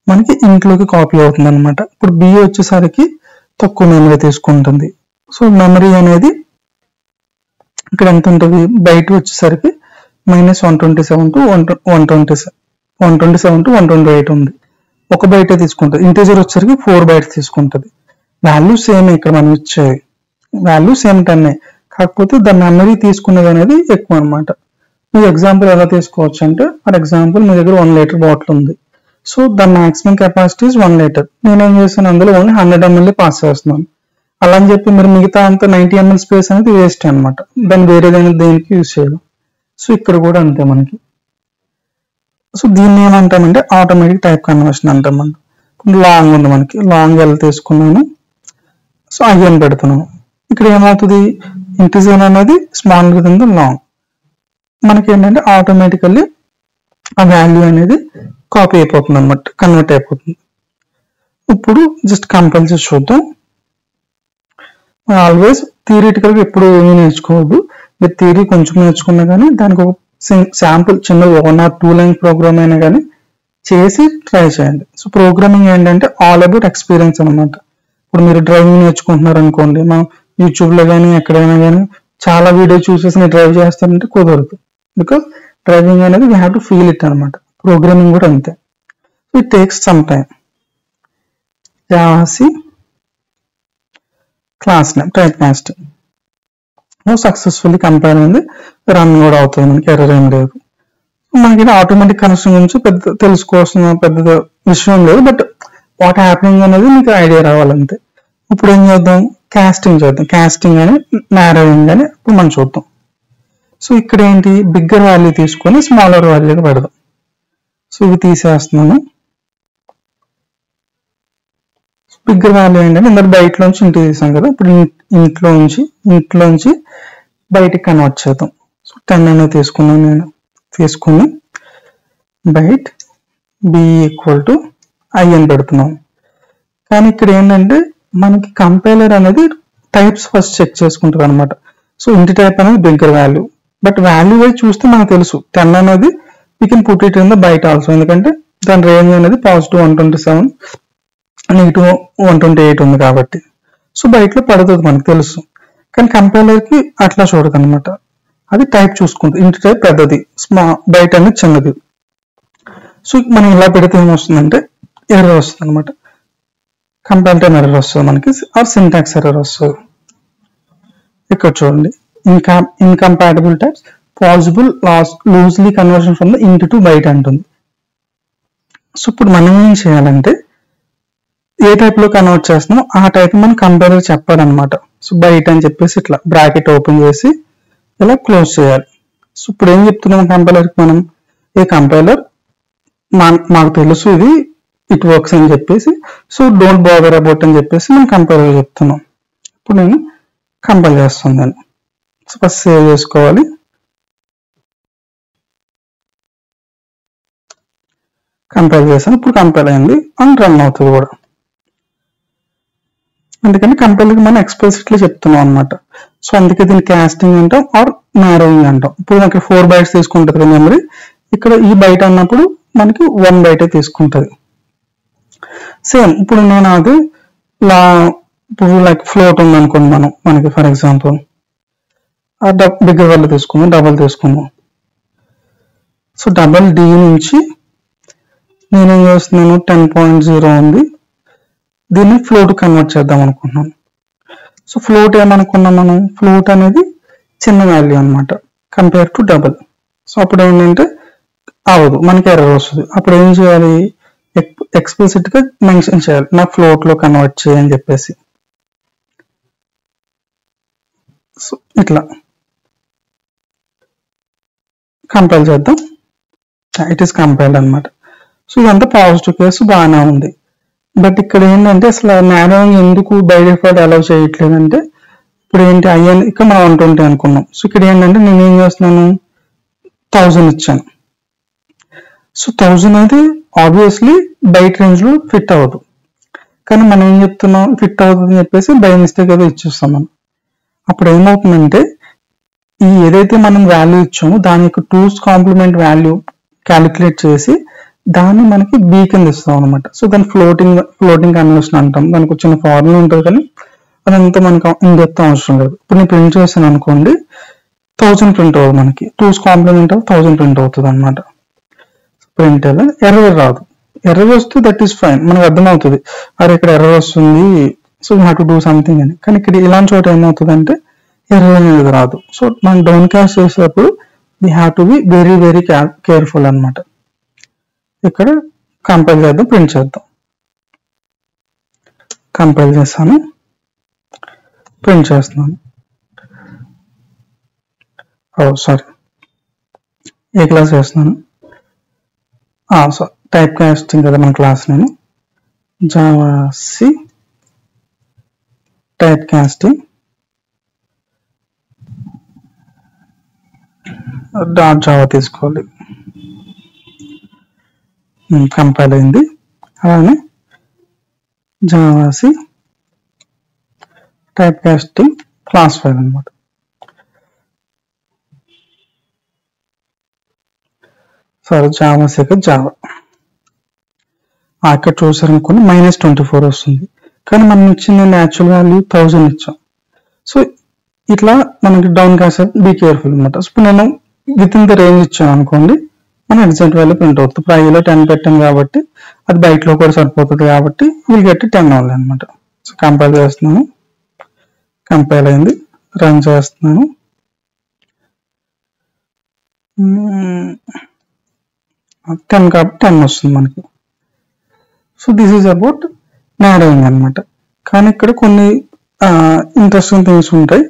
మనకి ఇంట్లోకి కాపీ అవుతుంది అనమాట. ఇప్పుడు బి వచ్చేసరికి తక్కువ మెమరీ తీసుకుంటుంది. సో మెమరీ అనేది ఇక్కడ ఎంత ఉంటుంది, బైట్ వచ్చేసరికి -127 to 128 ఉంది. ఒక బైటే తీసుకుంటుంది. ఇంటీజర్ వచ్చేసరికి 4 బైట్స్ తీసుకుంటుంది. వాల్యూ సేమ్, ఇక్కడ మనం ఇచ్చేది వాల్యూ సేమ్ 10, కాకపోతే దాని మెమరీ తీసుకునేది అనేది ఎక్కువ అనమాట. మీరు ఎగ్జాంపుల్ ఎలా తీసుకోవచ్చు అంటే, ఫర్ ఎగ్జాంపుల్ మీ దగ్గర 1 లీటర్ బాటిల్ ఉంది. సో దాని మాక్సిమం కెపాసిటీ 1 లీటర్. నేనేం చేస్తాను, అందులో ఓన్లీ 100 ml పాస్ చేస్తున్నాను. అలా అని చెప్పి మీరు మిగతా అంతా 90 ml స్పేస్ అనేది వేస్ట్ అనమాట. దాన్ని వేరేదైనా దేనికి యూజ్ చేయడం. సో ఇక్కడ కూడా అంతే మనకి. సో దీన్ని ఏమంటామంటే ఆటోమేటిక్ టైప్ కన్వర్షన్ అంటామంట. లాంగ్ ఉంది మనకి, లాంగ్ ఎల్ తీసుకున్నాను. సో ఐఎన్ పెడుతున్నాను. ఇక్కడ ఏమవుతుంది, ఇంటిజర్ అనేది స్మాల్ విత్ ద లాంగ్. మనకి ఏంటంటే ఆటోమేటికల్లీ ఆ వాల్యూ అనేది కాపీ అయిపోతుంది అనమాట, కన్వర్ట్ అయిపోతుంది. ఇప్పుడు జస్ట్ కంపైల్ చేసి చూద్దాం. ఆల్వేస్ థియరిటికల్ గా ఎప్పుడు ఏమీ నేర్చుకోవద్దు. మీరు థియరీ కొంచెం నేర్చుకున్నా కానీ దానికి ఒక శాంపుల్ చిన్న 1 or 2 లైన్ ప్రోగ్రామ్ అయినా కానీ చేసి ట్రై చేయండి. సో ప్రోగ్రామింగ్ ఏంటంటే ఆల్ అబౌట్ ఎక్స్పీరియన్స్ అనమాట. ఇప్పుడు మీరు డ్రైవింగ్ నేర్చుకుంటున్నారు అనుకోండి, మనం యూట్యూబ్ లో కానీ ఎక్కడైనా కానీ చాలా వీడియో చూసేసి నేను డ్రైవ్ చేస్తానంటే కుదరదు. బికాస్ డ్రైవింగ్ అనేది we have to feel it అనమాట. ప్రోగ్రామింగ్ కూడా అంతే. It takes some time. Java C class name type casting successfully compile అయింది, రన్ కూడా అవుతుంది, మనకి ఎర్రర్ ఏం లేదు. మనకి ఆటోమేటిక్ కనెక్షన్ గురించి పెద్ద తెలుసుకోవాల్సిన పెద్ద విషయం లేదు, బట్ వాట్ హ్యాపెనింగ్ అనేది మీకు ఐడియా రావాలంతే. ఇప్పుడు ఏం చేద్దాం, కాస్టింగ్ చేద్దాం. కాస్టింగ్ అని నారోయింగ్ అని ఇప్పుడు మనం చూద్దాం. సో ఇక్కడ ఏంటి, బిగ్గర్ వాల్యూ తీసుకొని స్మాలర్ వాల్యూగా పెడదాం. సో ఇవి తీసేస్తున్నాను. బిగ్గర్ వాల్యూ ఏంటంటే ఇందాక బయటలోంచి ఇంటికి తీసాం కదా, ఇప్పుడు ఇంట్లోంచి బయటికి కన్వర్ట్ చేద్దాం. సో 10 అనేది తీసుకున్నాను నేను. తీసుకుని byte b equal to i అని పెడుతున్నాం. కానీ ఇక్కడ ఏంటంటే మనకి కంపైలర్ అనేది టైప్స్ ఫస్ట్ చెక్ చేసుకుంటుంది అనమాట. సో ఇంటి టైప్ అనేది bigger value, but value wise చూస్తే మనకు తెలుసు 10 అనేది we can put it in the byte also, ఎందుకంటే దాని రేంజ్ అనేది +127 -128 ఉంది కాబట్టి. సో బైట్లో పడుతుంది మనకు తెలుసు. కానీ కంపైలర్కి అట్లా చూడదు అనమాట, అది టైప్ చూసుకుంటుంది. ఇంటి టైప్ పెద్దది, బైట్ అనేది చిన్నది. సో మనం ఇలా పెడితే ఏమొస్తుందంటే ఎర్రర్ వస్తుంది అనమాట. కంపైల్ టైం ఎర్రర్ వస్తుంది మనకి, ఆర్ సింటాక్స్ ఎర్రర్ వస్తుంది. ఇక్కడ చూడండి, incompatible types possible loosely conversion from the ఇంట్ టు బైట్ అంటుంది. సో ఇప్పుడు మనం ఏం చేయాలంటే ఏ టైప్ లో కన్వర్ట్ చేస్తున్నామో ఆ టైప్ మనం కంపైలర్ చెప్పాలన్నమాట. సో బైట్ అని చెప్పేసి ఇట్లా బ్రాకెట్ ఓపెన్ చేసి ఇలా క్లోజ్ చేయాలి. సో ఇప్పుడు ఏం చెప్తున్నాం కంపైలర్కి మనం, ఏ కంపైలర్ మాకు తెలుసు ఇది ఇట్ వర్క్స్ అని చెప్పేసి, సో డోంట్ బాదర్ అబౌట్ అని చెప్పేసి మనం కంపైలర్ చెప్తున్నాం. ఇప్పుడు నేను కంపైల్ చేస్తున్నాను. సో ఫస్ట్ సేవ్ చేసుకోవాలి. కంపైల్ చేశాను, ఇప్పుడు కంపైల్ అయింది అండ్ రన్ అవుతుంది కూడా. అందుకని కంపైలర్కి మనం ఎక్స్ప్లిసిట్లీ చెప్తున్నాం అనమాట. సో అందుకే దీన్ని కాస్టింగ్ అంటాం ఆర్ నారోయింగ్ అంటాం. ఇప్పుడు మనకి 4 bytes తీసుకుంటుంది కదా మెమరీ, ఇక్కడ ఈ బైట్ అన్నప్పుడు మనకి 1 byte తీసుకుంటుంది. సేమ్ ఇప్పుడు నేను అది ఇప్పుడు లైక్ ఫ్లోట్ ఉంది అనుకోండి, మనకి ఫర్ ఎగ్జాంపుల్ బిగ్గర్ వాళ్ళు తీసుకుందాం, డబల్ తీసుకుందాం. సో డబల్ డి నుంచి నేనేం చేస్తున్నాను, 10.0 ఉంది, దీన్ని ఫ్లోట్ కన్వర్ట్ చేద్దాం అనుకుంటున్నాను. సో ఫ్లోట్ ఏమనుకున్నాం మనం, ఫ్లోట్ అనేది చిన్న వాల్యూ అనమాట కంపేర్ టు డబల్. సో అప్పుడు ఏంటంటే అవ్వదు, మనకి ఎర్రర్ వస్తుంది. అప్పుడు ఏం చేయాలి, ఎక్స్ప్లిసిట్ గా మెన్షన్ చేయాలి, నాకు ఫ్లోట్ లో కన్వర్ట్ చేయని చెప్పేసి. సో ఇట్లా కంపైల్ చేద్దాం. ఇట్ ఈస్ కంపైల్డ్ అనమాట. సో ఇదంతా పాజిటివ్ కేసు బాగానే ఉంది. బట్ ఇక్కడ ఏంటంటే అసలు నారోయింగ్ ఎందుకు బై డిఫాల్ట్ అలౌ చేయట్లేదంటే, ఇప్పుడు ఏంటి అయ్యాను ఇక్కడ మనం 120 అనుకున్నాం. సో ఇక్కడ ఏంటంటే నేను ఏం చేస్తున్నాను, 1000 ఇచ్చాను. సో 1000 అది ఆబ్వియస్లీ బైట్ రేంజ్ లో ఫిట్ అవ్వదు, కానీ మనం ఏం చెప్తున్నాం ఫిట్ అవుతుంది అని చెప్పేసి బై మిస్టేక్ ఏదో ఇచ్చేస్తాం మనం. అప్పుడు ఏమవుతుందంటే ఈ ఏదైతే మనం వాల్యూ ఇచ్చామో దాని యొక్క 2's కాంప్లిమెంట్ వాల్యూ క్యాలిక్యులేట్ చేసి దాన్ని మనకి బీ కింద ఇస్తాం అనమాట. సో దాన్ని ఫ్లోటింగ్ కన్వర్షన్ అంటాం. దానికి వచ్చిన ఫార్ములా ఉంటుంది, కానీ అదంతా మనకు ఇన్ డెప్త్ అవసరం లేదు. ఇప్పుడు నేను ప్రింట్ చేశాను అనుకోండి, 1000 ప్రింట్ అవుతుంది, మనకి 2's కాంప్లిమెంట్ 1000 ప్రింట్ అవుతుంది అనమాట. ప్రింట్ ఎర్రర్ రాదు. ఎర్రర్ వస్తే దట్ ఈస్ ఫైన్, మనకు అర్థమవుతుంది అరే ఇక్కడ ఎర్రర్ వస్తుంది, so you have to do something అని. కానీ ఇక్కడ ఇలాంటి చోట ఏమవుతుంది అంటే ఎర్రర్ అనేది రాదు. సో మనం డౌన్ కాస్ట్ చేసేటప్పుడు we have to be very very careful అనమాట. ఇక్కడ కంపైల్ చేద్దాం, ప్రింట్ చేద్దాం. కంపైల్ చేస్తాను, ప్రింట్ చేస్తున్నాను. సారీ, ఏ క్లాస్ చేస్తున్నాను, టైప్ కాస్టింగ్ కదా మన క్లాస్. నేను Java C type casting .java తీసుకోవాలి. కంపైల్ అయింది. అలానే Java C type casting class file అనమాట. సరే జావా సి జావా ఇక్కడ చూసారనుకోండి -24 వస్తుంది, కానీ మనం ఇచ్చిన యాక్చువల్ వాల్యూ 1000 ఇచ్చాం. సో ఇట్లా మనకి డౌన్ కాస్ట్ బీ కేర్ఫుల్ అనమాట. ఇప్పుడు నేను విత్ ఇన్ ద రేంజ్ ఇచ్చాను అనుకోండి, మన ఎగ్జాక్ట్ వాల్యూ ప్రింట్ అవుతుంది. ఇప్పుడు ఐలో 10 పెట్టాను కాబట్టి అది బయటలో కూడా సరిపోతుంది కాబట్టి విల్ గెట్ 10 అవ్వాలి అనమాట. సో కంపైల్ చేస్తున్నాను, కంపైల్ అయింది, రన్ చేస్తున్నాను. 10 కాబట్టి 10 వస్తుంది మనకి. So this is about narrowing అనమాట. కానీ ఇక్కడ కొన్ని ఇంట్రెస్టింగ్ థింగ్స్ ఉంటాయి.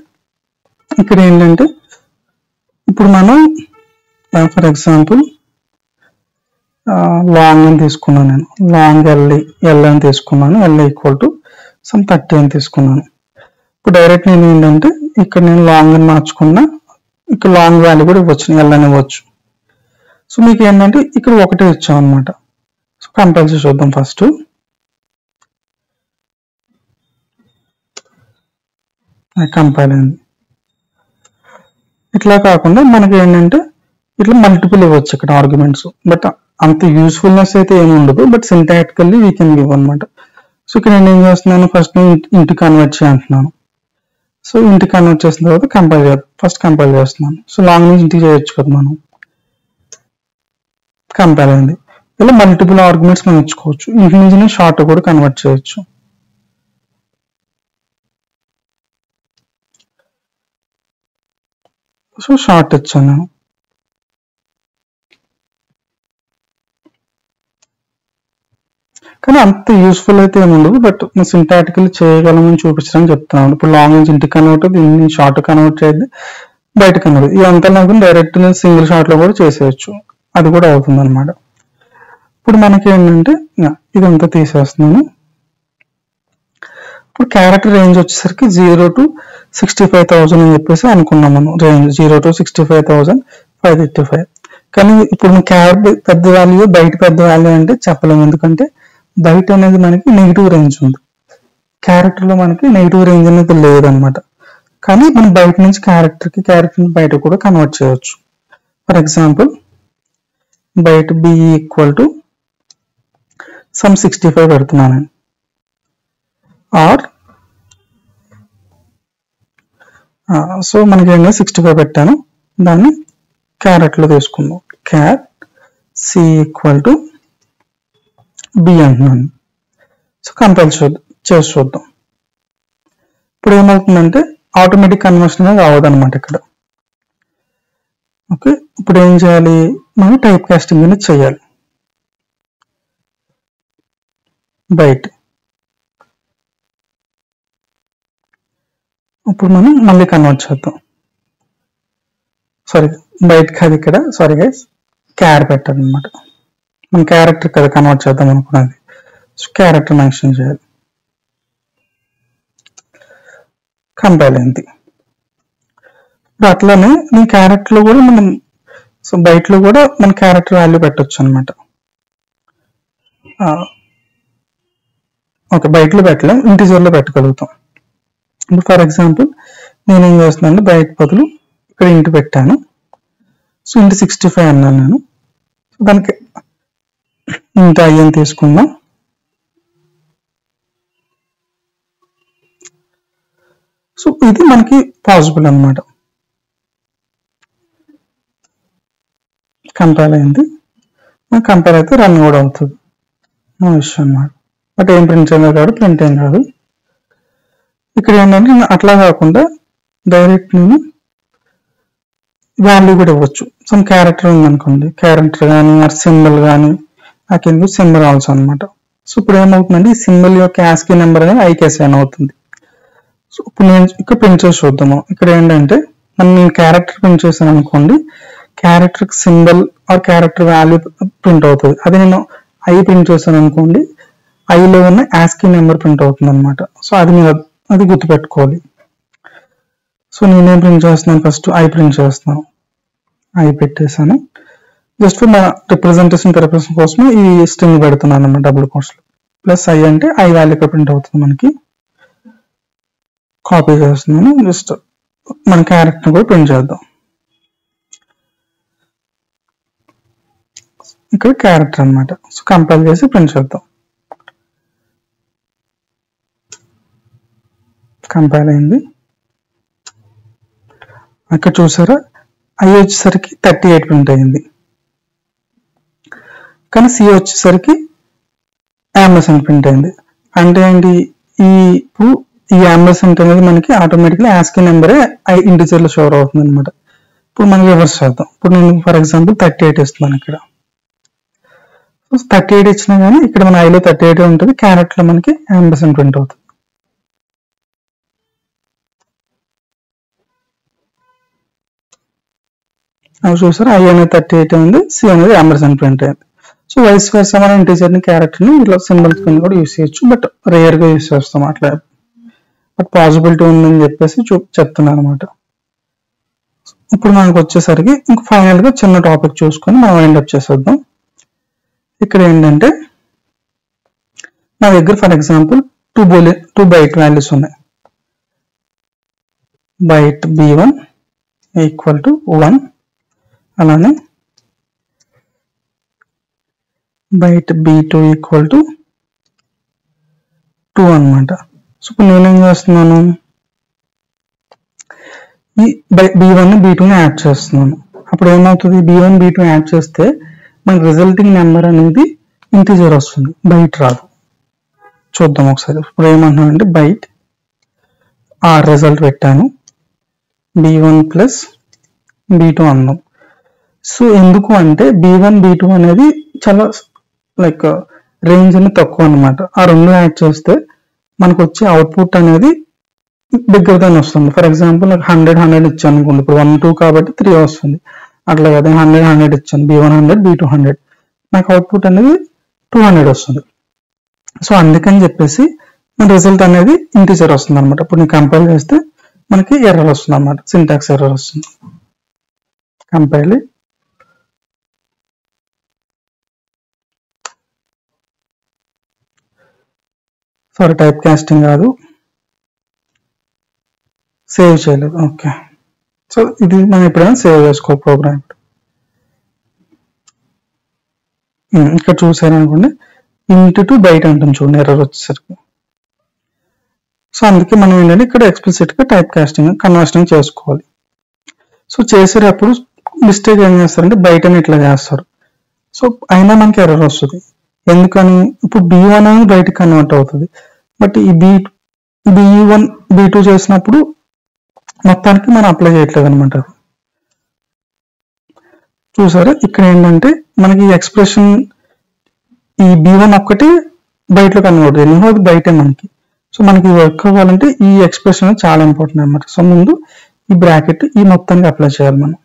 ఇక్కడ ఏంటంటే ఇప్పుడు మనం ఫర్ ఎగ్జాంపుల్ లాంగ్ అని తీసుకున్నాను, నేను లాంగ్ ఎల్ అని తీసుకున్నాను, ఎల్ ఈక్వల్ టు సమ్ 30 అని తీసుకున్నాను. ఇప్పుడు డైరెక్ట్ నేను ఏంటంటే ఇక్కడ నేను లాంగ్ అని మార్చుకున్నా, ఇక్కడ లాంగ్ వాల్యూ కూడా ఇవ్వచ్చు, ఎల్ అని ఇవ్వచ్చు. సో మీకు ఏంటంటే ఇక్కడ ఒకటే ఇచ్చాం అనమాట. సో కంపేర్ చేసి చూద్దాం. ఫస్ట్ కంపైల్ అయింది. ఇట్లా కాకుండా మనకి ఏంటంటే ఇట్లా మల్టిపుల్ ఇవ్వచ్చు ఇక్కడ ఆర్గ్యుమెంట్స్, బట్ అంత యూస్ఫుల్నెస్ అయితే ఏమి ఉండదు, బట్ సింటాక్టికల్లీ వీ కెన్ గివ్ అనమాట. సో ఇక్కడ నేను ఏం చేస్తున్నాను, ఫస్ట్ ఇంటి కన్వర్ట్ చేస్తున్నాను. సో ఇంటి కన్వర్ట్ చేసిన తర్వాత ఫస్ట్ కంపైల్ చేస్తున్నాను. సో లాంగ్ నుంచి ఇంటికి చేయొచ్చు కదా మనం. కంపైల్ అయింది. ఇలా మల్టిపుల్ ఆర్గ్యుమెంట్స్ మనం ఇచ్చుకోవచ్చు. ఇంటి నుంచి షార్ట్ కూడా కన్వర్ట్ చేయొచ్చు. సో షార్ట్ ఇచ్చాను నేను. కానీ అంత యూస్ఫుల్ అయితే ఏమి ఉండదు, బట్ సింటాక్టికల్ చేయగలమని చూపించడానికి చెప్తున్నాను. ఇప్పుడు లాంగ్ నుంచి ఇంటికి కన్వర్ట్, దీన్ని షార్ట్ కన్వర్ట్ చేద్ది, బయట కన్వర్ట్, ఇదంతా నాకు డైరెక్ట్ నేను సింగిల్ షార్ట్ లో కూడా చేసేయచ్చు, అది కూడా అవుతుంది అనమాట. ఇప్పుడు మనకి ఏంటంటే ఇదంతా తీసేస్తున్నాను. ఇప్పుడు క్యారెక్టర్ రేంజ్ వచ్చేసరికి 0 to 65,000 అని చెప్పేసి అనుకున్నాం మనం. Range 0 to 65,585. కానీ ఇప్పుడు పెద్ద వాల్యూ, బయట పెద్ద వాల్యూ అంటే చెప్పలేము, ఎందుకంటే బయట అనేది మనకి నెగిటివ్ రేంజ్ ఉంది, క్యారెక్టర్ లో మనకి నెగిటివ్ రేంజ్ అనేది లేదనమాట. కానీ మనం బయట నుంచి క్యారెక్టర్ బయట కూడా కన్వర్ట్ చేయవచ్చు. ఫర్ ఎగ్జాంపుల్ బయట బి ఈక్వల్ టు సమ్ 65 పెడుతున్నాను, ఆర్ సో మనకి ఏంటంటే 65 పెట్టాను, దాన్ని క్యారెట్ లో తీసుకుందాం. క్యార్ సి ఈక్వల్ టు బి అంటున్నాను. సో కంపైల్ చేసి చూద్దాం. ఇప్పుడు ఏమవుతుందంటే ఆటోమేటిక్ కన్వర్షన్ అనేది అవ్వదు అనమాట ఇక్కడ. ఓకే, ఇప్పుడు ఏం చేయాలి, మనం టైప్ కాస్టింగ్ అనేది చేయాలి. బయట ఇప్పుడు మనం మళ్ళీ కన్వర్ట్ చేద్దాం. సారీ, బయట కాదు ఇక్కడ, సారీ గైస్, క్యార్ పెట్టాలన్నమాట. మన క్యారెక్టర్ కదా కన్వర్ట్ చేద్దాం అనుకున్నది, సో క్యారెక్టర్ మెన్షన్ చేయాలి. కంపైల్ అయింది. ఇప్పుడు అట్లానే మీ క్యారెక్టర్ లో కూడా మనం, సో బయటలో కూడా మన క్యారెక్టర్ వాల్యూ పెట్టచ్చు అనమాట. ఓకే, బయటలో పెట్టలేం, ఇంటిజర్ లో పెట్టగలుగుతాం. ఇప్పుడు ఫర్ ఎగ్జాంపుల్ నేనేం చేస్తున్నాను, బయట బదులు ఇక్కడ ఇంటి పెట్టాను. సో ఇంటి 65 అన్నాను నేను, దానికి ఇంత అయ్యని తీసుకుందాం. సో ఇది మనకి పాసిబుల్ అనమాట. కంపైల్ అయింది, కంపైల్ అయితే రన్ కూడా అవుతుంది, నో ఇష్యూ అన్నమాట. బట్ ఏం ప్రింట్ చేయలేదు కాబట్టి ప్రింట్ ఏం కాదు. ఇక్కడ ఏంటంటే అట్లా కాకుండా డైరెక్ట్ నేను వాల్యూ కూడా ఇవ్వచ్చు. సమ్ క్యారెక్టర్ ఉందనుకోండి, క్యారెక్టర్ కానీ ఆర్ సింబల్ కానీ, ఆ కింద సింబల్ ఆల్సో అనమాట. సో ఇప్పుడు ఏమవుతుందంటే ఈ సింబల్ యొక్క ASCII నెంబర్ అనేది IKSN అవుతుంది. సో ఇప్పుడు నేను ఇక్కడ ప్రింట్ చేసి చూద్దాము. ఇక్కడ ఏంటంటే నేను క్యారెక్టర్ ప్రింట్ చేశాను అనుకోండి, character symbol or character value print అవుతుంది. అది నేను ఐ ప్రింట్ చేశాను అనుకోండి, ఐలో ఉన్న ASCII నెంబర్ ప్రింట్ అవుతుంది అనమాట. సో అది గుర్తుపెట్టుకోవాలి. సో నేనేం ప్రింట్ చేస్తున్నాను, ఫస్ట్ ఐ ప్రింట్ చేస్తున్నాను, ఐ పెట్టేశాను. జస్ట్ ఫర్ నా రిప్రజెంటేషన్ కోసం ఈ స్ట్రింగ్ పెడుతున్నాను అన్నమాట, డబుల్ కోట్స్ లో. ప్లస్ ఐ అంటే ఐ వాల్యూ ప్రింట్ అవుతుంది మనకి. కాపీ చేస్తున్నాను, జస్ట్ మన క్యారెక్టర్ కూడా ప్రింట్ చేద్దాం. ఇక్కడ క్యారెక్టర్ అనమాట. సో కంపైల్ చేసి ప్రింట్ చేద్దాం. కంపైల్ అయింది. అక్కడ చూసారా, ఐ వచ్చేసరికి 38 ప్రింట్ అయింది, కానీ సి వచ్చేసరికి AMBSENT ప్రింట్ అయింది. అంటే ఏంటి, ఈ AMBSENT అనేది మనకి ఆటోమేటిక్లీ ASCII నెంబరే ఇంటిజర్ లో షోర్ అవుతుంది అనమాట. ఇప్పుడు మనం రివర్స్ చేద్దాం. ఇప్పుడు నేను ఫర్ ఎగ్జాంపుల్ 38 ఇస్తున్నాను. ఇక్కడ 38 ఇచ్చినా కానీ ఇక్కడ మన ఐలో 38 ఉంటుంది, క్యారెక్టర్ లో మనకి AMBSENT ప్రింట్ అవుతుంది. అవి చూసారా, ఐ అనేది 38 ఉంది, సి అనేది AMBSENT ప్రింట్ అయింది. సో వైస్ వర్సా మనం ఇంటిజర్ ని క్యారెక్టర్ ని ఇట్లా సింబల్స్ కింద కూడా యూస్ చేయొచ్చు, బట్ రేర్ గా యూస్ చేస్తాం అట్లా. బట్ పాసిబిలిటీ ఉందని చెప్పేసి చెప్తున్నాను అనమాట. ఇప్పుడు మనకు వచ్చేసరికి ఇంక ఫైనల్ గా చిన్న టాపిక్ చూసుకొని మనం వైండప్ చేసేద్దాం. ఇక్కడ ఏంటంటే నా దగ్గర ఫర్ ఎగ్జాంపుల్ 2 బైట్ వాల్యూస్ ఉన్నాయి. బైట్ b1 ఈక్వల్ టు 1, అలానే బైట్ b2 ఈక్వల్ టు 2 అనమాట. సో ఇప్పుడు నేనేం చేస్తున్నాను, ఈ b1 b2ని యాడ్ చేస్తున్నాను. అప్పుడు ఏమవుతుంది, b1 b2 యాడ్ చేస్తే మనకి రిజల్టింగ్ నెంబర్ అనేది ఇంటిజర్ వస్తుంది, బైట్ రాదు. చూద్దాం ఒకసారి. ఇప్పుడు ఏమంటున్నానంటే బైట్ ఆర్ రిజల్ట్ పెట్టాను, b1 ప్లస్ b2 అందాం. సో ఎందుకు అంటే b1 b2 అనేది చాలా లైక్ రేంజ్ అనేది తక్కువ అనమాట. ఆ రెండు యాడ్ చేస్తే మనకు వచ్చే అవుట్పుట్ అనేది దగ్గర దాన్ని వస్తుంది. ఫర్ ఎగ్జాంపుల్ నాకు 100 ఇచ్చాను అనుకోండి, ఇప్పుడు 1 2 కాబట్టి 3 వస్తుంది. అట్లా కదా 100 ఇచ్చాను, b1 100 b2 100, నాకు అవుట్పుట్ అనేది 200 వస్తుంది. సో అందుకని చెప్పేసి మన రిజల్ట్ అనేది ఇంటిజర్ వస్తుంది అనమాట. ఇప్పుడు నేను కంపైల్ చేస్తే మనకి ఎర్రర్ వస్తుంది అనమాట, సింటాక్స్ ఎర్రర్ వస్తుంది. కంపైల్ సారీ టైప్ కాస్టింగ్ కాదు, సేవ్ చేయలేదు. ఓకే, సో ఇది మనం ఎప్పుడైనా సేవ్ చేసుకోవాలి ప్రోగ్రామ్. ఇక్కడ చూసారనుకోండి ఇంటూ బయట ఉంటుంది చూడండి ఎర్రర్ వచ్చేసరికి. సో అందుకే మనం ఏంటంటే ఇక్కడ ఎక్స్ప్లిసిట్ గా టైప్ కాస్టింగ్ కన్వర్షన్ చేసుకోవాలి. సో చేసేటప్పుడు మిస్టేక్ ఏం చేస్తారంటే బయటని ఇట్లా చేస్తారు. సో అయినా మనకి ఎర్రర్ వస్తుంది. ఎందుకని, ఇప్పుడు b1 అనేది బయటకి కన్వర్ట్ అవుతుంది, బట్ ఈ b1 b2 చేసినప్పుడు మొత్తానికి మనం అప్లై చేయట్లేదు అనమాట. చూసారా ఇక్కడ ఏంటంటే మనకి ఎక్స్ప్రెషన్ ఈ b1 ఒక్కటి బయటలో కన్వర్ట్ అయ్యింది, అది బయటే మనకి. సో మనకి వర్క్ అవ్వాలంటే ఈ ఎక్స్ప్రెషన్ చాలా ఇంపార్టెంట్ అనమాట. సో ముందు ఈ బ్రాకెట్ ఈ మొత్తానికి అప్లై చేయాలి మనం.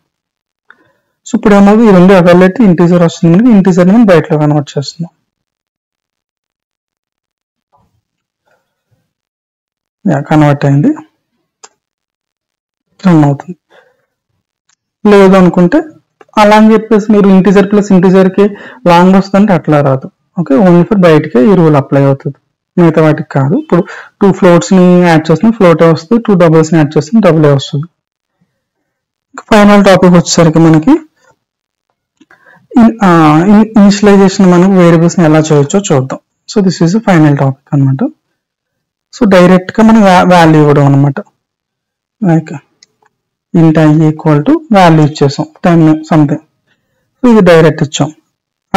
సో ఇప్పుడు ఏమవుతుంది, ఈ రెండు అవైలబిలిటీ ఇంటీజర్ వస్తుంది, మనకి ఇంటీజర్ మనం బయటలో కన్వర్ట్ చేస్తున్నాం. కన్వర్ట్ అయింది, రన్ అవుతుంది. లేదు అనుకుంటే అలా అని చెప్పేసి మీరు ఇంటీజర్ ప్లస్ ఇంటీజర్ కి లాంగ్ వస్తుందంటే అట్లా రాదు. ఓకే, ఓన్లీ ఫర్ బయటకే ఈ రూల్ అప్లై అవుతుంది, మిగతా వాటికి కాదు. ఇప్పుడు 2 ఫ్లోట్స్ ని యాడ్ చేస్తున్నా ఫ్లోటే వస్తుంది, 2 డబుల్స్ ని యాడ్ చేస్తున్నా డబులే వస్తుంది. ఫైనల్ టాపిక్ వచ్చేసరికి మనకి ఇనిషియలైజేషన్ మనం వేరియబుల్స్ ని ఎలా చేయొచ్చో చూద్దాం. So this is final topic అనమాట. సో డైరెక్ట్ గా మనం వాల్యూ ఇవ్వడం అనమాట, లైక్ ఇంట్ i ఈక్వల్ టు వాల్యూ ఇచ్చేసాం 10 సంథింగ్. సో ఇది డైరెక్ట్ ఇచ్చాం.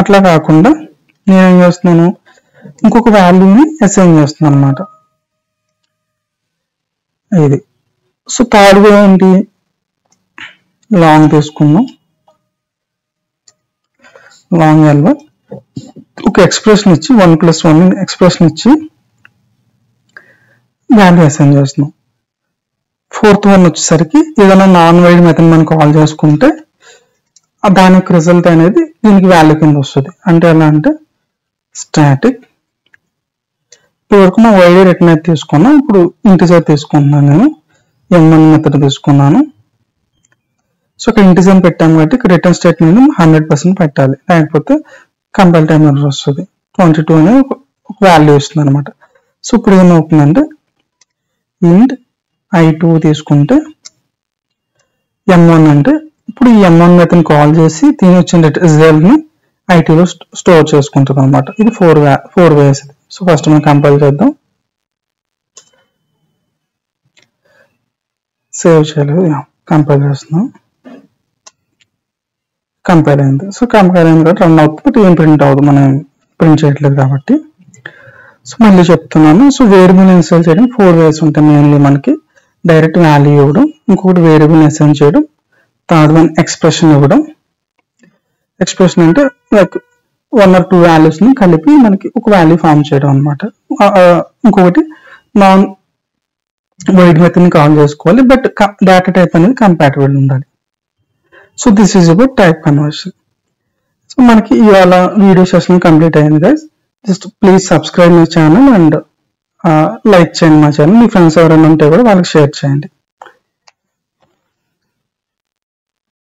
అట్లా కాకుండా నేనేం చేస్తున్నాను, ఇంకొక వాల్యూని అసైన్ చేస్తున్నాను అనమాట. ఇది సో థర్డ్ వే ఏంటి, లాంగ్ తీసుకుందాం, లాంగ్ L1 ఒక ఎక్స్ప్రెషన్ ఇచ్చి 1+1 ఎక్స్ప్రెషన్ ఇచ్చి వాల్యూ అసైన్ చేస్తున్నాం. 4th వన్ వచ్చేసరికి ఏదైనా నాన్ వైడ్ మెథడ్ మనం కాల్ చేసుకుంటే దానికి రిజల్ట్ అనేది దీనికి వాల్యూ కింద వస్తుంది. అంటే ఎలా అంటే స్టాటిక్, ఇప్పటివరకు మనం వైడ్ రిటర్న్ అయితే తీసుకున్నాం, ఇప్పుడు ఇంటిజర్ తీసుకుంటున్నాను, నేను m1 మెథడ్ తీసుకున్నాను. సో ఇక్కడ ఇంటిజర్ పెట్టాము కాబట్టి ఇక్కడ రిటర్న్ స్టేట్మెంట్ 100% పెట్టాలి, లేకపోతే కంపైల్ టైం ఎర్రర్ వస్తుంది. 22 అనేది ఒక వాల్యూ ఇస్తుంది అనమాట. సో ఇప్పుడు ఏమవుతుందంటే ఇంట్ i2 తీసుకుంటే m1 అంటే ఇప్పుడు ఈ m1 మెథడ్ కాల్ చేసి దీని వచ్చిన రిజల్ట్ ని i2 లో స్టోర్ చేసుకుంటుంది అనమాట. ఇది 4 వేస్. సో ఫస్ట్ మనం కంపైల్ చేద్దాం, సేవ్ చేయలేదు, కంపైల్ చేస్తున్నాం, కంపైల్ అయింది. సో కంపైల్ అయింది కాబట్టి రన్ అవుతుంది, బట్ ఏం ప్రింట్ అవుతుంది, మనం ప్రింట్ చేయట్లేదు కాబట్టి. సో మళ్ళీ చెప్తున్నాను. సో వేరియబుల్ ఇన్స్టాల్ చేయడం 4 వేస్ ఉంటాయి మెయిన్లీ మనకి. డైరెక్ట్ వాల్యూ ఇవ్వడం, ఇంకొకటి వేరియబుల్ అసైన్ చేయడం, థర్డ్ వన్ ఎక్స్ప్రెషన్ ఇవ్వడం. ఎక్స్ప్రెషన్ అంటే లైక్ 1 or 2 వాల్యూస్ ని కలిపి మనకి ఒక వాల్యూ ఫామ్ చేయడం అనమాట. ఇంకొకటి నాన్ వైడ్ మెథడ్ ని కాల్ చేసుకోవాలి, బట్ డేటా టైప్ అనేది కంపాటబుల్ ఉండాలి. So this is about type conversion. So మనకి ఇవాళ వీడియో సెషన్ కంప్లీట్ అయింది guys. Just please subscribe my channel and like చేయండి మా ఛానల్. మీ ఫ్రెండ్స్ ఎవరైనా ఉంటే కూడా వాళ్ళకి షేర్ చేయండి.